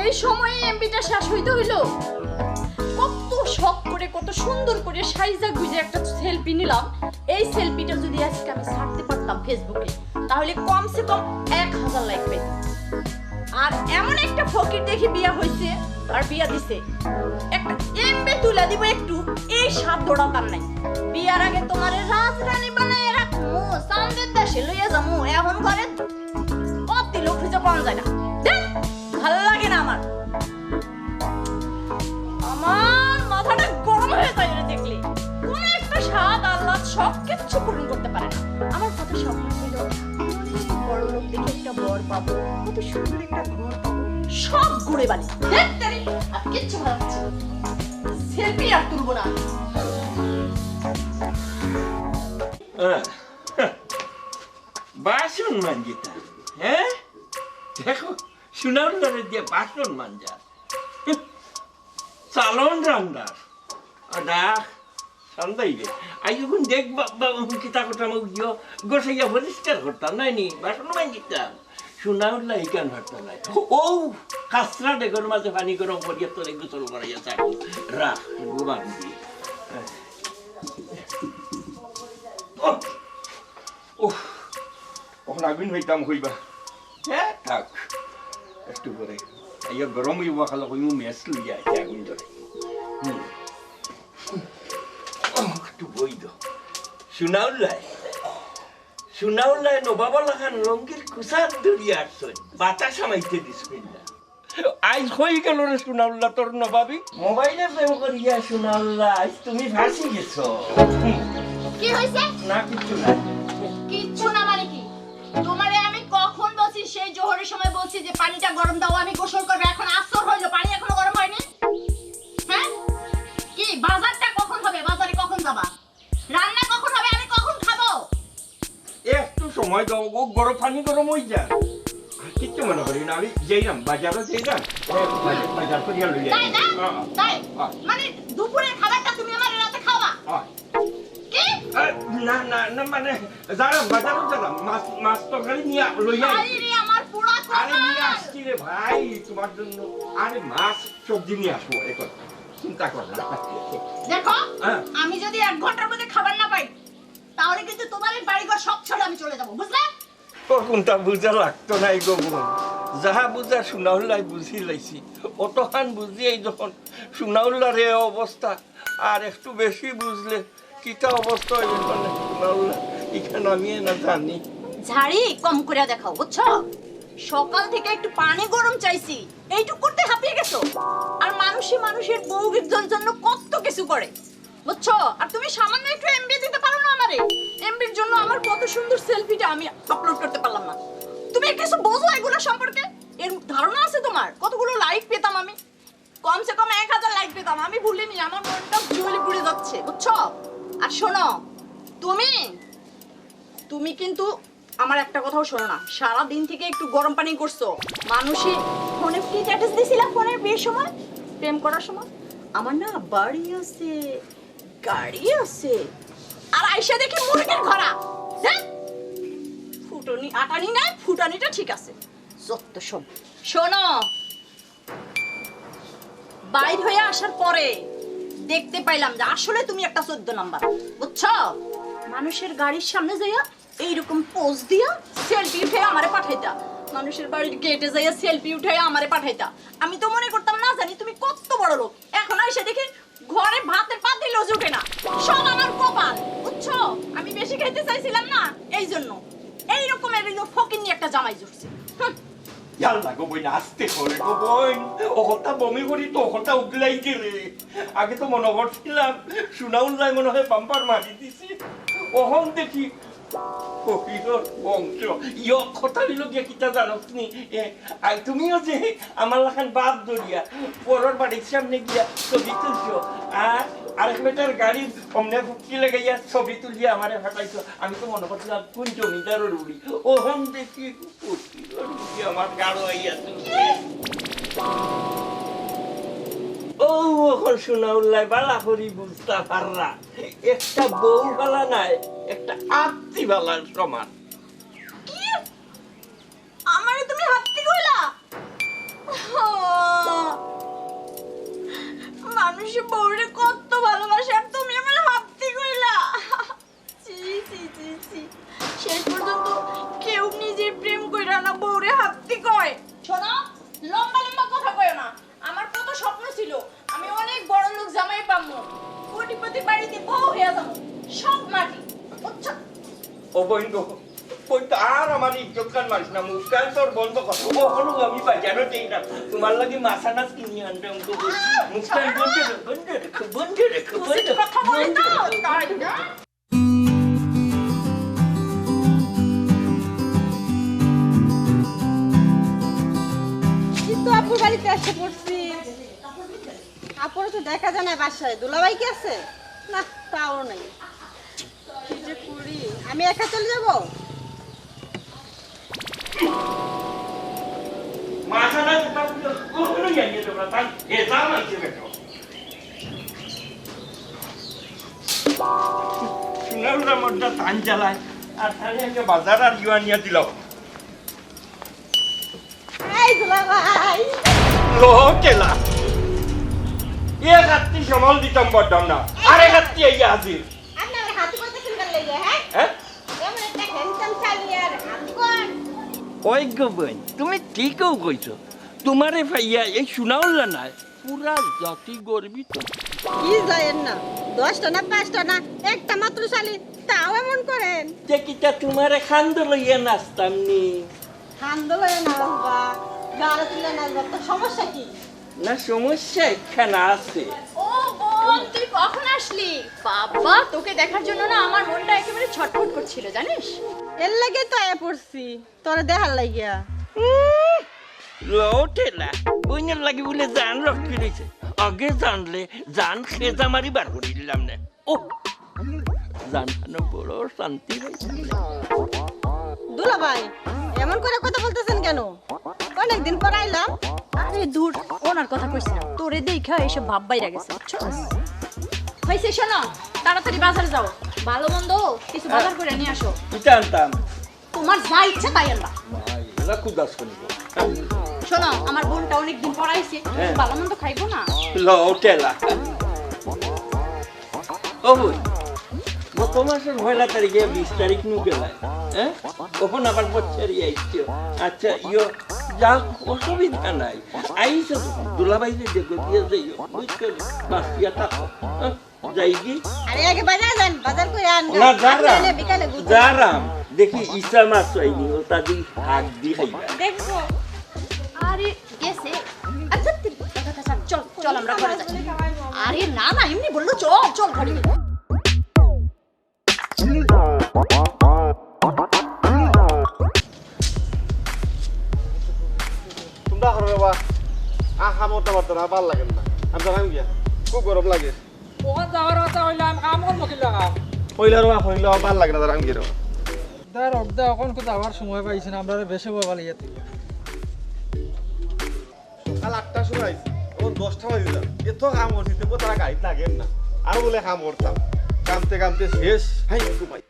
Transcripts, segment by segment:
এই সময়ে এমবিটা শেষ হইতে হইল। কত শখ করে কত সুন্দর করে সাইজা গুজে একটা সেলফি নিলাম। এই সেলফিটা যদি আজকে আমি ছাড়তে পারতাম ফেসবুকে, তাহলে কমসে কম 1000 লাইক পেতাম। আর এমন একটা ফকির দেখি বিয়া হইছে আর বিয়া দিছে, একটা এমবি তুলা দিব একটু, এই সাধ্যটা তার নাই। বিয়ার আগে তোমারে রাজরানী বানায় রাখমু, চাঁদের দেশে লইয়া যামু, এখন ঘরে অতি লোক খুঁজে পাওয়া যায় না। ভালো লাগে না আমার, আমার মাথাটা গরম হয়ে যায় এটা দেখলে। কোন একটা স্বাদ আল্লাহ সব কিছু পূরণ করতে পারে না। আমার কথা স্বপ্ন ছিল বড় লোক দেখে একটা বর পাবো, কত সুন্দর একটা ঘর পাবো, সব ঘুরে বাড়ি দেখতে আর কিচ্ছু ভালো লাগছে না। সেলফি আর তুলবো না। বাসন মানজিতা, হ্যাঁ দেখো সোনার ধরে দিয়ে বাসন মানজা, চালন রান্দার ডাক সন্ধ্যাইবে আইগুন দেখবা কিতা কথা মুখ দিও গোসাইয়া পরিষ্কার করতাম নাই নি, বাসন মানজিতাম। সোনা উঠলা এই কান ভাবতাম নাই। ও কাঁচরা ডেগর মাঝে পানি গরম করিয়া তোরে গোসল করাইয়া থাকো, রাখ গোবান দিয়ে। ওখানে আগুন হইতাম হইবা, হ্যাঁ থাক একটু করে আইয়া গরম হইব খালো কইমু মেস লইয়া আগুন ধরে। একটু বই দো সোনাউল্লাই, সোনাউল্লাই নবাবলা খান রঙ্গির কুসার ধরিয়া আসছেন, বাতাস সামাইতে দিসবেন না। আজ হয়ে গেল রে সোনাউল্লা তোর নবাবি, মোবাইলে প্রেম করিয়া সোনাউল্লা আজ তুমি ফাঁসি গেছো। কি হইছে? না কিচ্ছু না। কিচ্ছু না মানে কি? তোমারে আমি কখন বলছি, সেই জোহরের সময় বলছি যে পানিটা গরম দাও, আমি গোসল করব। এখন আসর হইলো, পানি এখনো গরম হয়নি। হ্যাঁ কি বাজারটা কখন হবে? বাজারে কখন যাবা? রান্না কখন হবে? আমি কখন খাবো? একটু সময় দাও গো, গরম পানি গরম হই যা। কিচ্ছু মনে করি না, আমি যাইলাম বাজারে, যাইলাম বাজার করিয়া লইয়া। তাই না? তাই মানে দুপুরের খাবারটা তুমি আমার রাতে খাওয়া? কি না না না মানে যারা বাজারে যারা মাছ তরকারি নিয়ে লইয়া। আরে আমার পুরা আরে নিয়ে আসছি রে ভাই তোমার জন্য। আরে মাছ সবজি নিয়ে আসবো, এখন চিন্তা কর না। দেখো আমি যদি 1 ঘন্টার মধ্যে খাবার না পাই, তাহলে কিন্তু তোমার এই বাড়িঘর সব ছেড়ে আমি চলে যাবো, বুঝলে? কোনটা বুঝা লাগতো না গো বোন, যাহা বুঝা সোনাউল্লাই বুঝি লাইছি। অতখান বুঝিয়েই যখন সোনাউল্লার এই অবস্থা, আর একটু বেশি বুঝলে কিটা অবস্থা হইবে মানে সোনাউল্লা এখানে আমি না জানি। ঝাড়ি কম করে দেখাও, বুঝছো? সকাল থেকে একটু পানি গরম চাইছি, এইটুকু করতে হাঁপিয়ে গেছো। আর মানুষের বউয়ের জন্য কত কিছু করে, বুঝছো? আর তুমি সামান্য একটু এমবি দিতে পারো না আমারে? এমবির জন্য আমার কত সুন্দর সেলফিটা আমি আপলোড করতে পারলাম না। তুমি কিছু বোঝো এগুলো সম্পর্কে? এর ধারণা আছে তোমার কতগুলো লাইক পেতাম আমি? কমসে কম 1000 লাইক পেতাম। আমি ভুলিনি, আমার মনটা জ্বলে পুড়ে যাচ্ছে, বুঝছো? আর শোনো, তুমি কিন্তু আমার একটা কথাও শোনো না। সারা দিন থেকে একটু গরম পানি করছো। মানুষে ফোনে কি স্ট্যাটাস দিছিলা ফোনের বিয়ের সময়, প্রেম করার সময়? আমার না বাড়ি আছে, গাড়ি আছে, আর আইসা দেখি মুরগির ঘোড়া। হ্যাঁ ফুটনি আটানি নাই, ফুটানিটা ঠিক আছে। যত সব শোনো, বাইর হয়ে আসার পরে দেখতে পাইলাম যে আসলে তুমি একটা 14 নাম্বার, বুঝছো? মানুষের গাড়ির সামনে যাইয়া এইরকম পোজ দিয়া সেলফি উঠে আমারে পাঠাইতা, মানুষের বাড়ির গেটে যাইয়া সেলফি উঠে আমারে পাঠাইতা। আমি তো মনে করতাম না জানি তুমি কত বড় লোক। এখন এসে দেখি ঘরে ভাতের পাতিলও জোটে না, সব আমার কপাল, বুঝছো? আমি বেশি খাইতে চাইছিলাম না, এই জন্য এই রকমের ফকিন্নি একটা জামাই জুটছে। ইয়াল্লা গো বই আসতে করে গো বই ওহতা বমি করি তো ওহতা উগলাই গেলে আগে তো মনে করছিলাম সুনাউল্লাই মনে হয় বাম্পার মারি দিছি ওহন দেখি কহিরর বংশ ইয় কথা হইল গিয়া কিতা জানস নি তুমিও যে আমার লাখান বাদ দরিয়া পরের বাড়ির সামনে গিয়া ছবি তুলছো আর আরেক বেটার গাড়ির অমনে ফুটকি লাগাইয়া ছবি তুলিয়া আমারে ফাটাইছো আমি তো মনে করছিলাম কোন জমিদারের উড়ি ওহন দেখি কহিরর উড়ি আমার গাড়ো আইয়া তুলছে ও ওখন সুনাউল্লাই বালা করি বুঝতে পাররা একটা বউ বালা নাই একটা আত্মি বালার সমান কি আমারে তুমি হাতটি কইলা? মানুষ বউরে কত ভালোবাসে আর তুমি আমার হাতটি কইলা? ছি ছি ছি ছি, শেষ পর্যন্ত কেউ নিজের প্রেম কইরা না বউরে হাতটি কয়। শোনো, লম্বা লম্বা কথা কইও না। আমার কত স্বপ্ন ছিল আমি অনেক বড় লোক জামাই পাবো, কোটিপতি বাড়িতে বউ হইয়া যাবো, সব মাটি, বুঝছো? ও বন্ধু কইতো আর আমার ইজ্জত কান মারিস না মুখকান তোর বন্ধ কর ওখানে আমি বাজারও দেই না তোমার লাগি মাছা নাচ কিনি আনতে আমি তো মুখকান বন্ধ রেখো কথা বলি তো তাই না? কিন্তু আপুর বাড়িতে এসে পড়ছি, আপুরও তো দেখা যায় না বাসায়। দুলাভাই কি আছে? না, তাও নাই। কি যে করি, আমি একা চলে যাবো? মাছা নাচ কখনো জানিয়ে দেবো তাই এ দাম আছে বেটো শুনার মধ্যে ধান জ্বালায় আর তাহলে একটা বাজার আর ইউয়ানিয়া দিল এই দুলাভাই, লোকেলা এক হাতি সমল দিতাম বড্ডম না আরেক হাতি এই হাজির আপনি আমার হাতে করতে কিনবার লেগে, হ্যাঁ? হ্যাঁ এমন একটা হ্যান্ডসাম চালিয়ে আর হাতে কর। ওই গো বোন তুমি ঠিকও কইছো তোমারে ভাইয়া এই শুনাওলা না পুরা জাতি গর্বিত কি যায়েন না, 10টা না 5টা না, একটা মাত্র চালি, তাও এমন করেন। যে কিটা তোমারে খান্দ লইয়া নাচতাম নি হান্দলে নাচবা, গাড়ি তুলে নাচবা, তো সমস্যা কি? না সমস্যা এখানে আছে ও বোন, তুই কখন আসলি? বাবা, তোকে দেখার জন্য না আমার মনটা একেবারে ছটফট করছিল, জানিস? এর লাগে তো আয়া পড়ছি, তোরে দেখার লাগিয়া। লোটেলা বইনের লাগি বলে জান রক্ষি রয়েছে আগে জানলে জান খেজা মারি বার করে দিলাম না ও জান বড় শান্তি হয়েছে দুলাভাই, এমন করে কথা বলতেছেন কেন? অনেকদিন পর আইলাম। আরে দূর, ওনার কথা কইছি না, তোরে দেখা এসব ভাব বাইরা গেছে, বুঝছো? হইছে, শোনো, তাড়াতাড়ি বাজার যাও, ভালো মন্দ কিছু বাজার করে নিয়ে আসো। জানতাম তোমার যা ইচ্ছা তাই আনবা। এলা কুদাস করিব শোনো, আমার বোনটা অনেকদিন পর আইছে, ভালো মন্দ খাইবো না? লোটেলা ও বই গত মাসের 1 তারিখে 20 তারিখ নু গেলায় হ্যাঁ কখন আবার বছর আইছো আচ্ছা ইয়ো যা অসুবিধা নাই আইসো দুলাভাইরে দেখো দিয়ে যাইও বুঝছো বাসিয়া থাকো যাইগি আরে আগে বাজার যান, বাজার করে আন। না যারাম বিকালে বুঝি যারাম দেখি ইসা মাছ হয়নি ও তাদি হাক দি খাইবা দেখবো। আরে গেছে, আচ্ছা চল চল আমরা ঘরে যাই। আরে না না, এমনি বললো চল চল ঘরে যাই। তোমরা হরো বাবা আহা মোটা মতো না ভাল লাগে না আমি জানাম গিয়া খুব গরম লাগে ওখান যাওয়ার কথা হইলাম কাম করবো কিলা কাম হইলে রবা হইলে ভাল লাগে না জানাম গিয়া তার অর্ধে এখন তো যাওয়ার সময় পাইছি না, আমরা বেশি বই পালিয়ে তুই সকাল 8টার সময় আইছি ও 10টা বাজে যান এত কাম করছি তো তারা গাড়ি লাগেন না আর বলে কাম করতাম কামতে কামতে শেষ হাই ভাই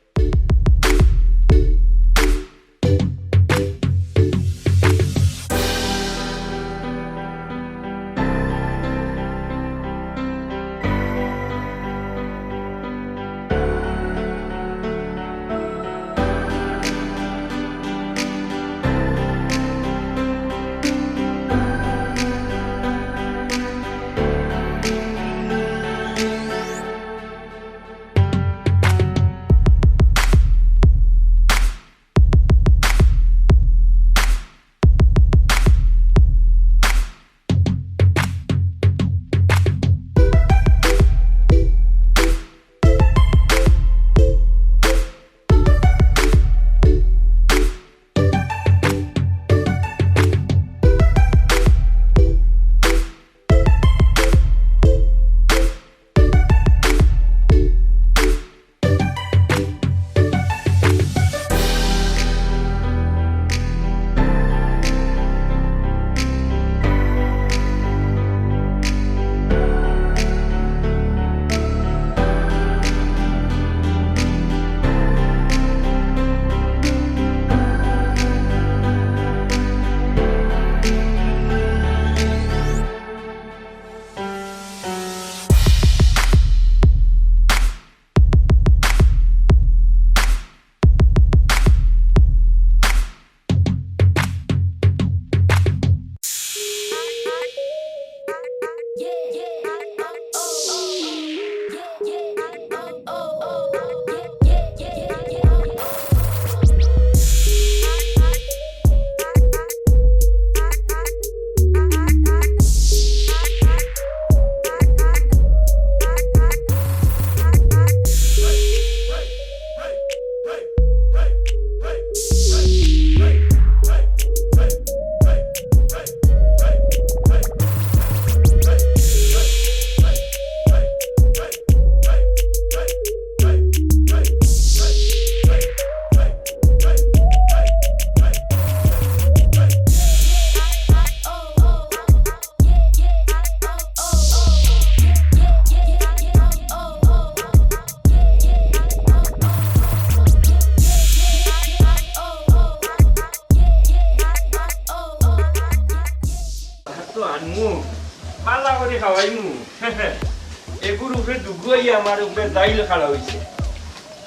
গই আমার উপরে দাইল খাড়া হইছে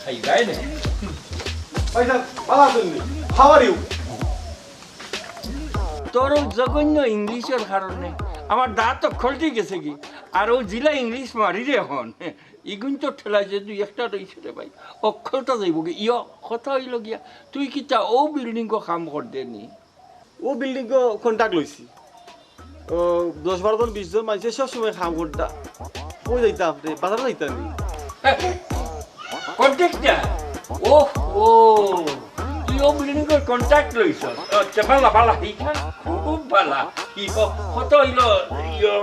খাইবাই না ভাইজান ভালো আছেন নি? How are you? তোর জঘন্য ইংলিশের কারণে আমার দাঁত তো খলতে গেছে কি আর ও জিলা ইংলিশ মারি রে এখন ইগুন তো ঠেলা যে তুই একটা রইছে রে ভাই অক্ষরটা যাইব কি ইয় কথা হইল গিয়া তুই কিতা ও বিল্ডিং কাম কর দেনি ও বিল্ডিং কন্ট্যাক্ট লইছি ও 10-12 জন 20 জন মানুষের সব সময় কাম করতা কই যাইতা আপনি বাজারে যাইতা নি কন্ট্যাক্টটা ও ও তুই ও বিল্ডিং কন্ট্যাক্ট লইছ আচ্ছা ভালা ভালা এইখান খুব ভালা কি কত হইল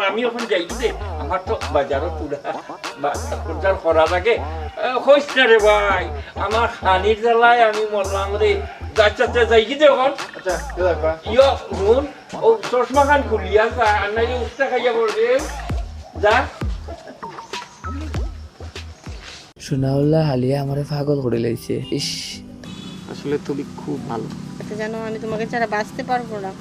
আমি ওখানে যাই দে আমার তো বাজারও পুরা বাজার করা লাগে হইস না রে ভাই আমার খানির জ্বালায় আমি মরলাম রে যাচ্ছে যাই কি দে ওখান আচ্ছা দেখবা ইয় শুন ও চশমা খান খুলিয়া যা নাই উঠতে খাইয়া পড়বে যা সুনাউল্লাহ হালিয়া আমারে পাগল করে লাইছে ইস আসলে তুমি খুব ভালো এটা জানো আমি তোমাকে ছাড়া বাঁচতে পারবো না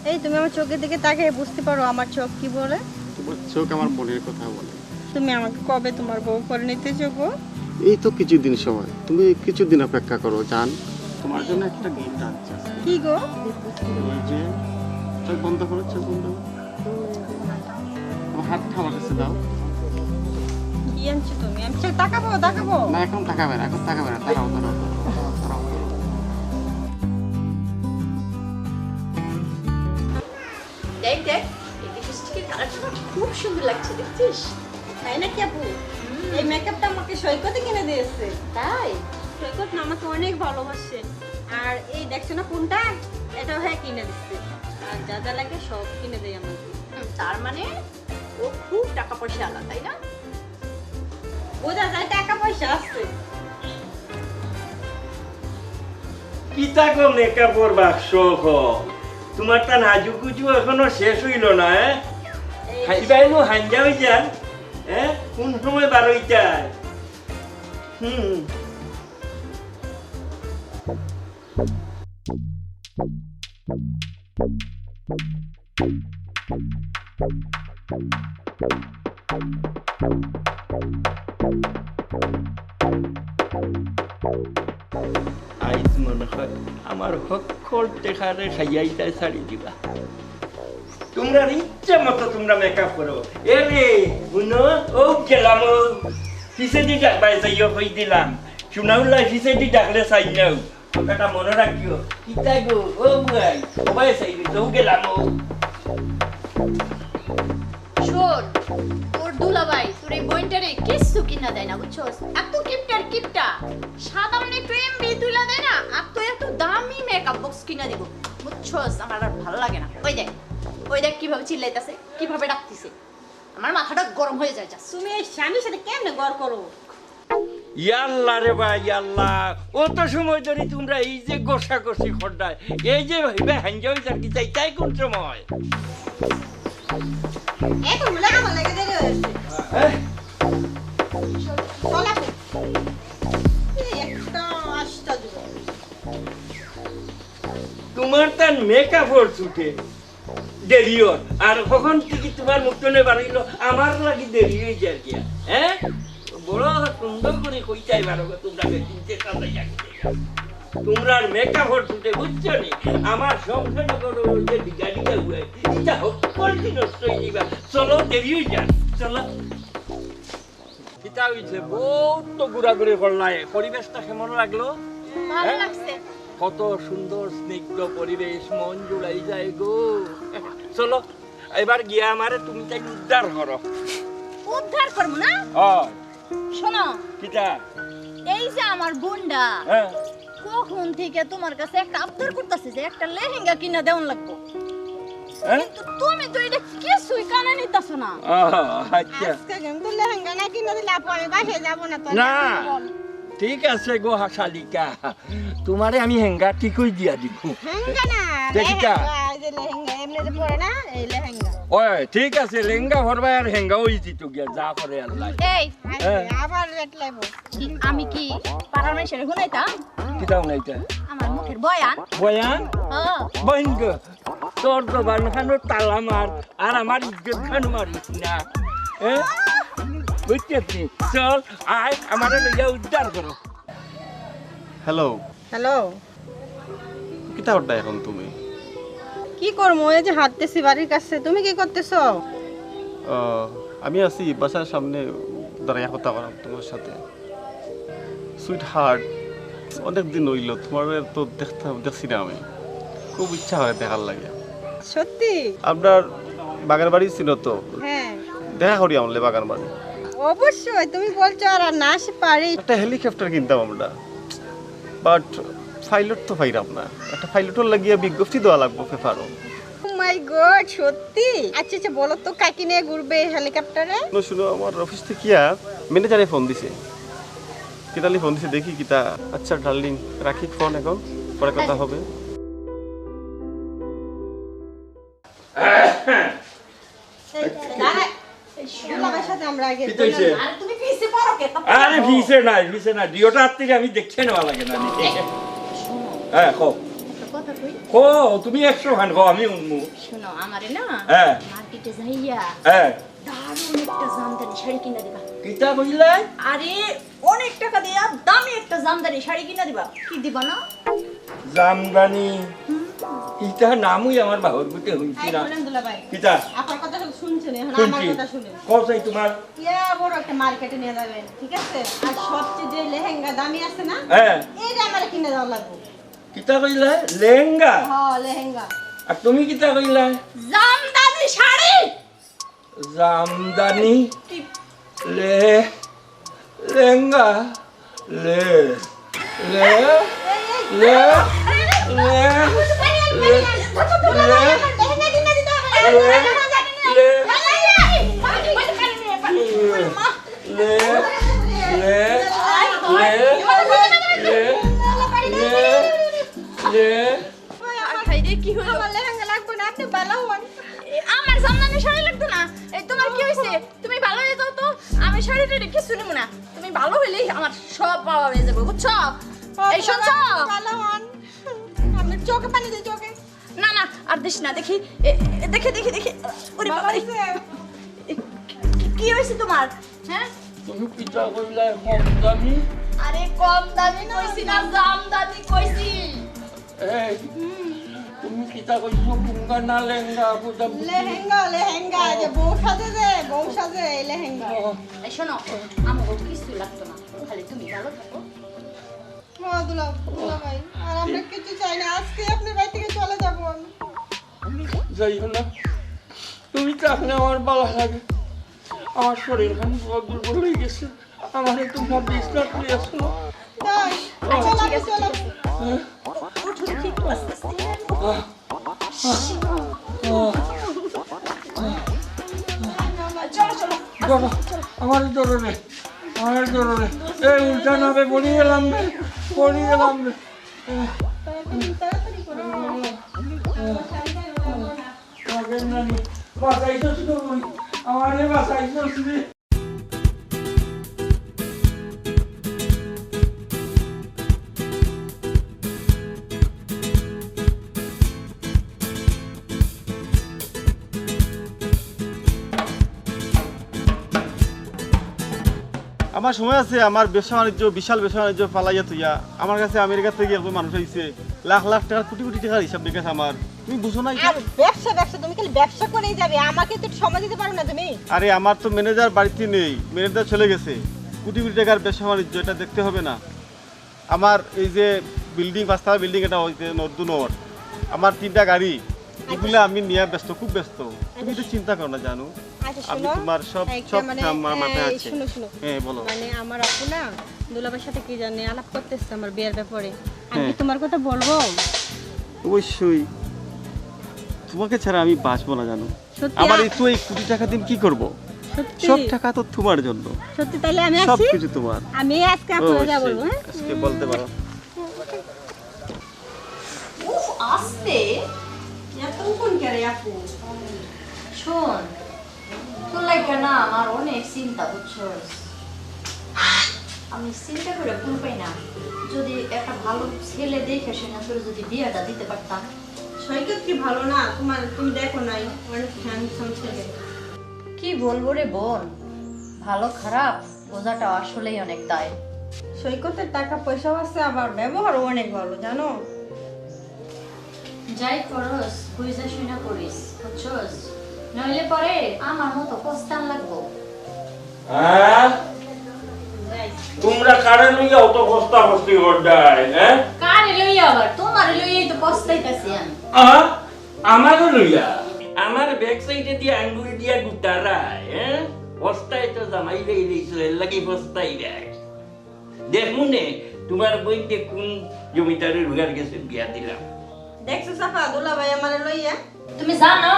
এই তুমি আমার চোখের দিকে তাকিয়ে বুঝতে পারো আমার চোখ কি বলে তোমার চোখ আমার মনের কথা বলে তুমি আমাকে কবে তোমার বউ করে নিতে যাবো এই তো কিছুদিন সময় তুমি কিছুদিন অপেক্ষা করো জান তোমার জন্য একটা গিফট আনছি কি গো এই যে চোখ বন্ধ করো চোখ বন্ধ করো আমার হাতটা আমার কাছে দাও কি আনছো তুমি আমি চোখ তাকাবো তাকাবো না এখন তাকাবে না এখন তাকাবে না তাকাও তাকাও তাকাও দেখ দেখ এই লিপস্টিকের কালারটা খুব সুন্দর লাগছে দেখছিস তাই নাকি আপু এই মেকআপটা আমাকে সৈকতে কিনে দিয়েছে তাই সৈকত না আমাকে অনেক ভালোবাসে আর এই দেখছো না কোনটা এটাও হ্যাঁ কিনে দিচ্ছে আর যা যা লাগে সব কিনে দেয় আমাকে তার মানে ও খুব টাকা পয়সা আলা তাই না বোঝা যায় টাকা পয়সা আছে কিতা গো মেকআপর বাক্স তোমার তা নাজু কুচু এখনো শেষ হইল না হাইবাইনো হাঞ্জা হই যান কোন সময় বার হইতায় আইজ মনে হয় আমার সকল টেকারে খাইয়াইতায় ছাড়ি দিবা তোমরা ইচ্ছা মতো তোমরা মেকআপ করো এ রে বুনো ও গেলাম ও ফিসেদি ডাকবাই যাইও কই দিলাম সুনাউল্লাহ ফিসেদি ডাকলে চাই নাও কথাটা মনে রাখিও কিতা গো ও ভাই সবাই চাইবি তো গেলাম ও শোন তোর দুলাভাই তোর এই বইনটারে কিছু কিনা দেয় না বুঝছস এত কিপটার কিপটা সাধারণ একটু এমবি তুলা দেয় না আর তো এত দামি মেকআপ বক্স কিনা দিব বুঝছস আমার আর ভালো লাগে না ওই দেখ কিভাবে চিল্লাইতাছে কিভাবে ডাকতিছে আমার মাথাটা গরম হয়ে যায় যা তুমি এই স্বামীর সাথে কেমনে গড় করো ইয়াল্লা রে ভাই ইয়াল্লা অত সময় ধরে তোমরা এই যে গোসাগোসি খড্ডায় এই যে ভাইবে হাঞ্জা হয়ে যার কি চাই তাই কোন সময় এত মুলা আমার লাগে দেরি হয়েছে চল আপু এই একটা আস্তা দিব তোমার তার মেকআপর ছুটে দেরিও আর কখন থেকে তোমার মুক্তনে বাড়িল আমার লাগি দেরি হয়ে যায় কি বড় সুন্দর করে কই চাই বারো তোমরা চিনতে তোমরা মেকআপর ছুটে বুঝছো নি আমার সংসার করো যে গাড়িটা উড়ে এটা সকল দিন নষ্ট হয়ে যাবা চলো দেরি হয়ে যান চলো কিতা হইছে বহুত তো ঘোরাঘুরি করলাই পরিবেশটা কেমন লাগলো ভালো লাগছে কত সুন্দর স্নিগ্ধ পরিবেশ মন জুড়াই যায় গো চলো এবার গিয়া আমারে তুমি তাই উদ্ধার করো উদ্ধার করব না শোনো কিতা এই যে আমার বোনটা হ্যাঁ কখন থেকে তোমার কাছে একটা আবদার করতেছে যে একটা লেহেঙ্গা কিনা দেওয়ান লাগবে কিন্তু তুমি তো এটা কিছুই কানে নিতেছো না আচ্ছা আজকে কিন্তু লেহেঙ্গা না কিনে দিলে আপু আমি বাসায় যাব না তো না ঠিক আছে গো শালিকা তোমারে আমি হেঙ্গা ঠিকই দিয়া দিব লেহেঙ্গা না দেখিটা এই যে লেহেঙ্গা এমনি যে পরে না এই লেহেঙ্গা ওই ঠিক আছে লেহেঙ্গা ভরবা আর হেঙ্গা ওই দিত গিয়া যা করে আল্লাহ এই আবার রেট লাইবো আমি কি পাড়ার মানুষের শুনাইতাম কিতাও নাইতা আমার মুখের বয়ান বয়ান বইন গো তোর দোকান খানো তালা মার আর আমার ইজ্জত খানো মারিস না বুঝছি চল আয় আমার লইয়া উদ্ধার করো হ্যালো হ্যালো কিতা করতা এখন তুমি? কি করবো এই যে হাঁটতেছি বাড়ির কাছে, তুমি কি করতেছো? আমি আছি বাসার সামনে দাঁড়াইয়া কথা বললাম তোমার সাথে। সুইট হার্ট, অনেক দিন হইল তোমার তো দেখছি না, আমি খুব ইচ্ছা হয় দেখার লাগে। সত্যি? আপনার বাগান বাড়ি ছিল তো, হ্যাঁ দেখা করি আমলে বাগান বাড়ি। অবশ্যই, তুমি বলছো আর না আসে পারি। একটা হেলিকপ্টার কিনতাম আমরা, বাট পাইলট তো পাইলাম না। একটা পাইলটর লাগিয়ে বিজ্ঞপ্তি দেওয়া লাগবো পেপারও। ও মাই গড, সত্যি? আচ্ছা আচ্ছা, বলো তো কাকি নিয়ে ঘুরবে হেলিকপ্টারে? শুনো, আমার অফিস থেকে ম্যানেজারে ফোন দিছে, কিতালি ফোন দিছে দেখি কিতা। আচ্ছা ডার্লিং রাখি ফোন, এখন পরে কথা হবে। আরে ভিসে নাই ডিওটা হাত থেকে আমি দেখতে নেওয়া লাগে না। হ্যাঁ কো কথা কই, কো তুমি 100 খান কো, আমি উনমু। শোনো আমারে না হ্যাঁ মার্কেটে যাইয়া হ্যাঁ দারুণ একটা জামদানি শাড়ি কিনা দিবা। কিতা কইলে? আরে অনেক টাকা দিয়া দামি একটা জামদানি শাড়ি কিনা দিবা। কি দিবা না? জামদানি কিতা নামই আমার বাহুর গুতে হইছি না। কিতা আপনার কথা শুনছেন, এখন আমার শুনছি কথা শুনেন। কসাই তোমার ইয়া বড় একটা মার্কেটে নিয়ে যাবেন, ঠিক আছে? আর সবচেয়ে যে লেহেঙ্গা দামি আছে না, হ্যাঁ এইটা আমার কিনে দেওয়া লাগবে। কিতা কইলে? লেহেঙ্গা? হ্যাঁ লেহেঙ্গা। আর তুমি কিতা কইলে? জামদানি শাড়ি। জামদানি লে লেহেঙ্গা লে লে লে লে আমার জামদানি শাড়ি লাগতো না। এই তোমার কি হইছে? তুমি ভালো হয়ে যাও তো, আমি শাড়িটা কিছু নিব না। তুমি ভালো হইলেই আমার সব পাওয়া হয়ে যাবে, বুঝছো? এই শুনছো? আমি চোখে পানি দিই, চোখে। না না আর দিস না, দেখি দেখি দেখি দেখি। ওরে বাবা রে, কি হইছে তোমার? হ্যাঁ তুমি কিতা কইলে? কম দামি? আরে কম দামি কইছি না, জামদানি কইছি। এই তুমি কিতা কইছো? পুঙ্গা না লেহেঙ্গা? বুঝাম লেহেঙ্গা লেহেঙ্গা, যে বউ সাজে এই লেহেঙ্গা। এই শোনো, আমার তো কিছুই লাগতো না, খালি তুমি ভালো থাকো। দুলা ভাই, আর আমরা কিছু চাই না, আজকে আপনার বাড়ি থেকে চলে যাবো আমি। যাইও না, তুমি থাকলে আমার ভালো লাগে। আমার শরীর খান দুর্বল হয়ে গেছে, আমার একটু ভাব বিস্তার করে আসো। তাই? আচ্ছা ঠিক আছে, চলো। ওঠো, ঠিক আছে। চলো চলো চলো, আমার জরুরি, আমার জরুরি। এই উল্টা নামে পড়ে গেলাম রে, পড়ে গেলাম রে। তাড়াতাড়ি করো। বাসাইছস তুই, আমারে বাসাইছস রে। আমার সময় আছে, আমার ব্যবসা বাণিজ্য, বিশাল ব্যবসা বাণিজ্য পালাইয়া তুইয়া আমার কাছে আমেরিকা থেকে একজন মানুষ হয়েছে, লাখ লাখ টাকার কোটি কোটি টাকার হিসাব বিকাশ আমার। তুমি বুঝো না? আর ব্যবসা তুমি খালি ব্যবসা করেই যাবে, আমাকে তো সময় দিতে পারো না তুমি। আরে আমার তো ম্যানেজার বাড়িতে নেই, ম্যানেজার চলে গেছে। কোটি কোটি টাকার ব্যবসা বাণিজ্য, এটা দেখতে হবে না? আমার এই যে বিল্ডিং, 5 তলা বিল্ডিং, এটা হইতে নর্দুনর, আমার 3টা গাড়ি, এগুলো আমি নিয়ে ব্যস্ত, খুব ব্যস্ত। তুমি তো চিন্তা করো না, জানো আচ্ছা আমি শোনো, তোমার সব একটা সব মানে, আমার মাথায় আছে। শুনো হ্যাঁ বলো। মানে আমার আপু না দুলাভাইয়ের সাথে কি জানি আলাপ করতেছে আমার বিয়ের ব্যাপারে। আমি হ্যাঁ। কি তোমার কথা বলবো? অবশ্যই, তোমাকে ছাড়া আমি বাঁচবো না, জানো। সত্যি? আমার এই তো এই কোটি টাকা দিন কি করব? সত্যি? সব টাকা তো তোমার জন্য, সত্যি? তাহলে আমি সব আসি, কিছু তোমার। আমি আজকে আপুকে যা বলবো। হ্যাঁ আজকে বলতে পারো। উফ আস্তে। এত কোন করে আপু? শোন, তোর লাগে না আমার অনেক চিন্তা, বুঝছস? আমি চিন্তা করে ভুল পাই না, যদি একটা ভালো ছেলে দেখে সে না তোর যদি বিয়েটা দিতে পারতাম। সৈকত কি ভালো না? তুমি দেখো নাই, অনেক হ্যান্ডসাম ছেলে। কি বলবো রে বোন, ভালো খারাপ বোঝাটা আসলেই অনেক দায়। সৈকতের টাকা পয়সাও আছে, আবার ব্যবহারও অনেক ভালো জানো। যাই করস বুঝা শুনা করিস, বুঝছস? নইলে পরে আমার মতো পস্তান লাগবো। হ্যাঁ তোমরা কারে লইয়া অত বস্তা বস্তি করডাই হ্যাঁ? কারে লইয়া আবার তোমারে লইয়াই তো পস্তাইতাছি আমি। আমারও লইয়া আমার ব্যাক সাইডে দিয়ে আঙ্গুল দিয়া গুতারায় হ্যাঁ? বস্তায় তো জামাই লইছিল লাগি বস্তাই দেয়। দেখুন নে তোমার বইতে কোন জমিদারের রুগার গেছে বিয়া দিলাম। দেখছো সাফা দুলাভাই আমারে লইয়া? তুমি জানো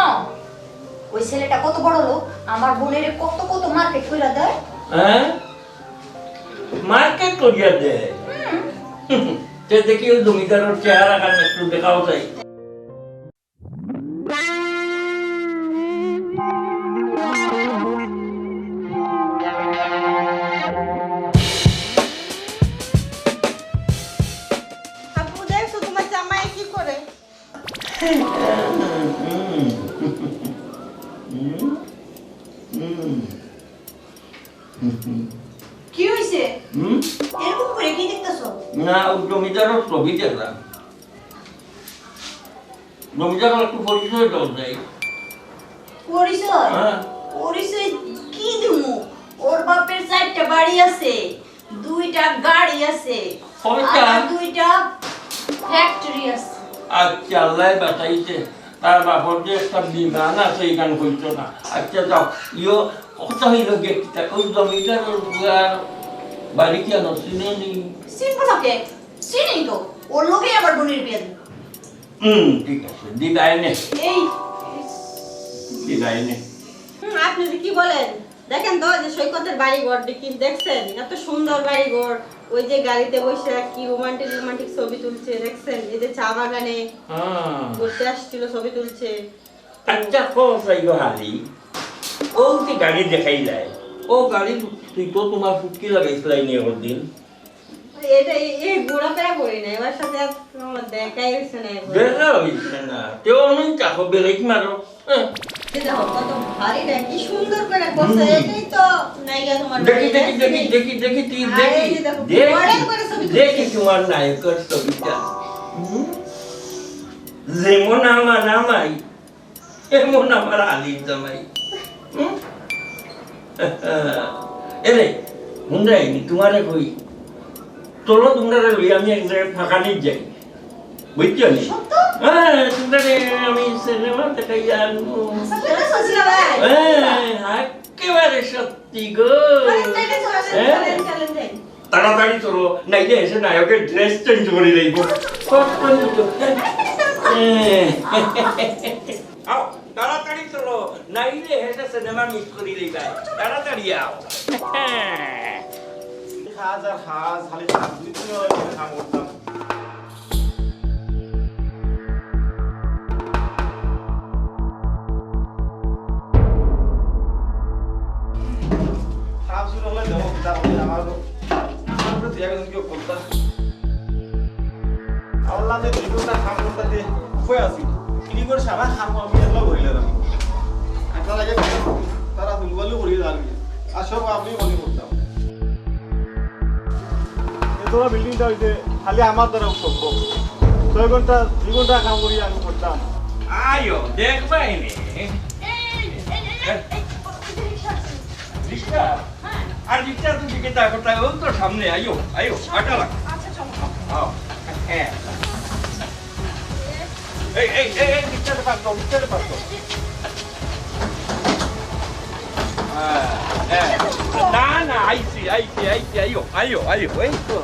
ওই ছেলেটা কত বড় লোক, আমার বোনের কত কত মার্কেট কইরা দেয়। হ্যাঁ মার্কেট করিয়া দেয়। সে দেখি ওই জমিদারের চেহারা কান একটু দেখাও চাই। আপু দেখছো তোমার জামাই কি করে? কি হইছে? এরকম করে কি দেখতাছো? না ওই জমিদারের ছবি দেখলাম। জমিদারের একটু পরিচয় দাও যাই। পরিচয়? হ্যাঁ পরিচয় কি দিমু? ওর বাপের 4টা বাড়ি আছে, 2টা গাড়ি আছে, কয়টা? আর 2টা ফ্যাক্টরি আছে। আচ্ছা আল্লাহ বাঁচাইছে। তার বাপর যে একটা বিমান আছে এই গান কইতো না। আচ্ছা যাও ইয়ো কত হইল গেটটা ওই জমিদারের বাড়ি কেন চিনি? চিনবো না কে? চিনি তো, ওর লোকেই আবার বোনের বিয়ে দেব। ঠিক আছে দিদাই নে এই দিদাই নে। আপনি যে কি বলেন? দেখেন তো যে সৈকতের বাড়ি ঘর কি দেখছেন? এত সুন্দর বাড়ি ঘর, ওই যে গাড়িতে বসে কি রোমান্টিক রোমান্টিক ছবি তুলছে দেখছেন? এই যে চা বাগানে ঘুরতে আসছিল ছবি তুলছে। আচ্ছা কসাইলো হালি ও যে গাড়ি দেখাইলাই ও গাড়ি তুই তো তোমার ফুটকি লাগাইছিলাই নিয়ে ওর দিন। এটা এই ঘোরাফেরা করি না, এবার সাথে আর আমার দেখাই হয়েছে না। দেখা হইছে না তেও অনেক চাকো বেলেক মারো। দেখো কত ভারীটা, কি সুন্দর করে বসে, এটাই তো নায়িকা তোমার। দেখি দেখি দেখি দেখি দেখি তুই দেখি দেখি তোমার নায়কের ছবিটা। যেমন আমার নামাই এমন আমার আলির জামাই। এরে হুন্ডাইনি তোমারে কই চলো তোমরা লই আমি এক জায়গায় ফাঁকা নিয়ে যাই বুঝছো নি? হ্যাঁ তোমরা আমি সিনেমা দেখাই আনবো। একেবারে সত্যি গো। তাড়াতাড়ি চলো নাইলে এসে নায়কের ড্রেস চেঞ্জ করে দেব। তাড়াতাড়ি চলো নাইলে এসে সিনেমা মিস করে দেব। তাড়াতাড়ি আও। হাজার হাজ খালি কাম করতাম। কাম শুরু হলে দেবো আমারও দিয়া গেছেন কেউ করতাম। আল্লাহ যে জীবনটা কাম করতে হয়ে আছি কি করে সারা কাম আমি এগুলো করিলাম আমি একটা লাগে তারা দুলবালু করিয়ে জানবি আর সব আমি মনে করতাম। তোরা বিল্ডিংটা হইতে খালি আমার দ্বারা সম্ভব। 6 ঘন্টা 2 ঘন্টা কাম করি আমি করতাম। আয়ো দেখবাই নে রিক্সা আর রিক্সা তো দিকে দেখো তাই ও তো সামনে আয়ো আয়ো আটা লাগ। হ্যাঁ এই এই এই রিক্সাতে পাস দাও রিক্সাতে পাস দাও। না না আইসি আইসি আইসি আয়ো আয়ো আয়ো এই তো।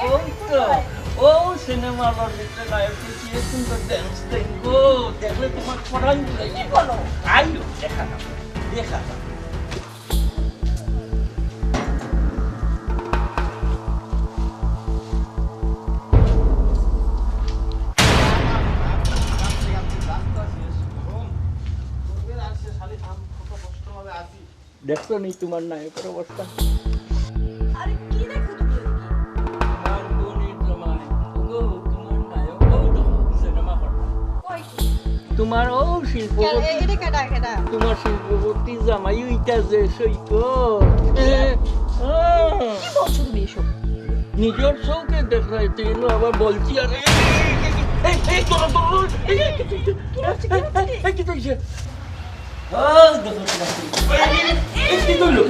ওই তো ও সিনেমা হল দেখতে নায়ককে কি সুন্দর ড্যান্স দেখবো দেখলে তোমার পড়ান কি বলো আইও দেখা না দেখা না। দেখছো নি তোমার নায়কের অবস্থা? আরে কি দেখো তুমি? তোমার বোনের জামাই ওগো তোমার নায়ক ও তো সিনেমা হল। কই কি? তোমার ও শিল্প এটা কেডা কেডা তোমার শিল্পপতি জামাই ওইটা যে সৈকত কি বলছো তুমি এসব? নিজের চৌকে দেখাইতে এলো আবার বলছি আর কি হয়েছে? কি হইলো?